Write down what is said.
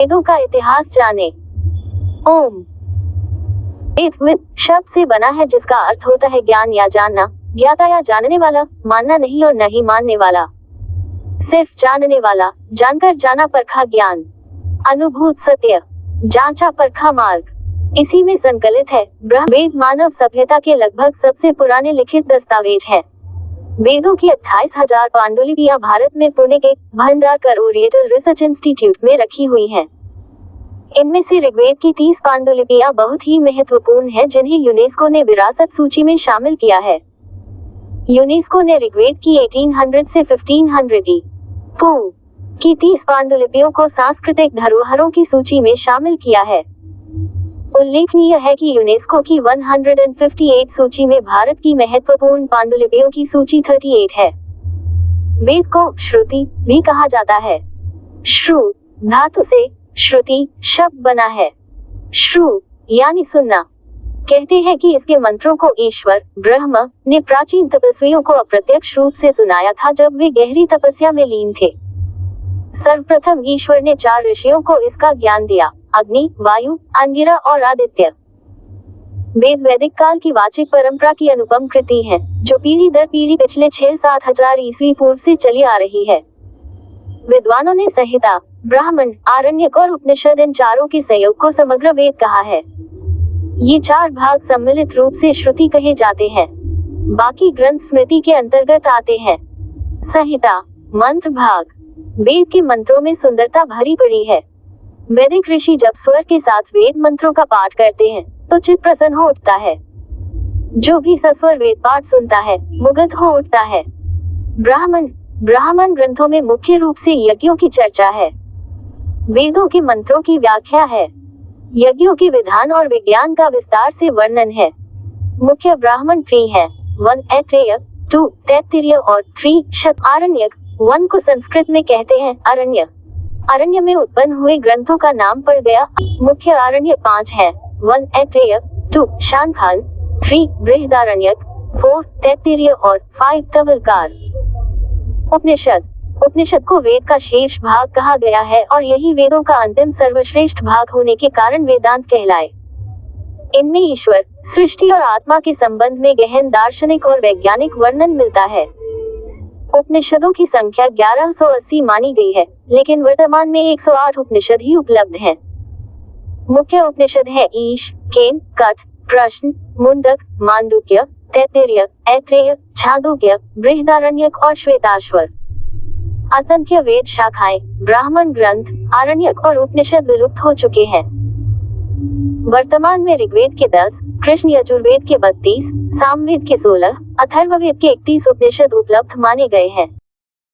वेदों का इतिहास जाने। ओम। वेद शब्द से बना है जिसका अर्थ होता है ज्ञान या जानना, ज्ञाता या जानने वाला, मानना नहीं और नहीं मानने वाला, सिर्फ जानने वाला, जानकर जाना परखा ज्ञान, अनुभूत सत्य, जांचा परखा मार्ग, इसी में संकलित है। वेद मानव सभ्यता के लगभग सबसे पुराने लिखित दस्तावेज हैं। वेदों की 28,000 पांडुलिपियां भारत में पुणे के भंडारकर ओरिएंटल रिसर्च इंस्टीट्यूट में रखी हुई हैं। इनमें से ऋग्वेद की 30 पांडुलिपियां बहुत ही महत्वपूर्ण हैं, जिन्हें यूनेस्को ने विरासत सूची में शामिल किया है। यूनेस्को ने ऋग्वेद की 1800 से 1500 की 30 पांडुलिपियों को सांस्कृतिक धरोहरों की सूची में शामिल किया है। उल्लेखनीय है कि यूनेस्को की 158 सूची में भारत की महत्वपूर्ण पांडुलिपियों की सूची 38 है। वेद को श्रुति भी कहा जाता है। श्रु धातु से श्रुति शब्द बना है। श्रु यानी सुनना। कहते हैं कि इसके मंत्रों को ईश्वर ब्रह्मा ने प्राचीन तपस्वियों को अप्रत्यक्ष रूप से सुनाया था जब वे गहरी तपस्या में लीन थे। सर्वप्रथम ईश्वर ने 4 ऋषियों को इसका ज्ञान दिया: अग्नि, वायु, अंगिरा और आदित्य। वेद वैदिक काल की वाचिक परंपरा की अनुपम कृति है, जो पीढ़ी दर पीढ़ी पिछले 6-7 हजार ईस्वी पूर्व से चली आ रही है। विद्वानों ने संहिता, ब्राह्मण, आरण्यक और उपनिषद इन चारों के संयोग को समग्र वेद कहा है। ये 4 भाग सम्मिलित रूप से श्रुति कहे जाते हैं। बाकी ग्रंथ स्मृति के अंतर्गत आते हैं। संहिता मंत्र भाग। वेद के मंत्रों में सुंदरता भरी पड़ी है। वैदिक ऋषि जब स्वर के साथ वेद मंत्रों का पाठ करते हैं तो चित्त प्रसन्न हो उठता है। जो भी सस्वर वेद पाठ सुनता है मुग्ध हो उठता है। ब्राह्मण ग्रंथों में मुख्य रूप से यज्ञों की चर्चा है। वेदों के मंत्रों की व्याख्या है। यज्ञों के विधान और विज्ञान का विस्तार से वर्णन है। मुख्य ब्राह्मण 3 हैं: 1 ऐत्रेय, 2 तैत्तिरीय और 3 शत। आरण्यक 1 को संस्कृत में कहते हैं अरण्य। अरण्य में उत्पन्न हुए ग्रंथों का नाम पड़ गया। मुख्य आरण्य 5 हैं: 1 ऐत्रेय, 2 शानखाल, 3 बृहदारण्यक, 4 तैत्तिरीय और 5 तवलकार। उपनिषद को वेद का शीर्ष भाग कहा गया है और यही वेदों का अंतिम सर्वश्रेष्ठ भाग होने के कारण वेदांत कहलाए। इनमें ईश्वर, सृष्टि और आत्मा के संबंध में गहन दार्शनिक और वैज्ञानिक वर्णन मिलता है। उपनिषदों की संख्या 1180 मानी गई है, लेकिन वर्तमान में 108 उपनिषद ही उपलब्ध हैं। मुख्य उपनिषद है ईश, केन, कठ, प्रश्न, मुंडक, मांडुक्य, तैत्तिरीय, ऐत्रेय, छांदोग्य, बृहदारण्यक और श्वेताश्वर। असंख्य वेद शाखाएं, ब्राह्मण ग्रंथ, आरण्यक और उपनिषद विलुप्त हो चुके हैं। वर्तमान में ऋग्वेद के 10, कृष्ण यजुर्वेद के 32, सामवेद के 16, अथर्ववेद के 31 उपनिषद उपलब्ध माने गए हैं।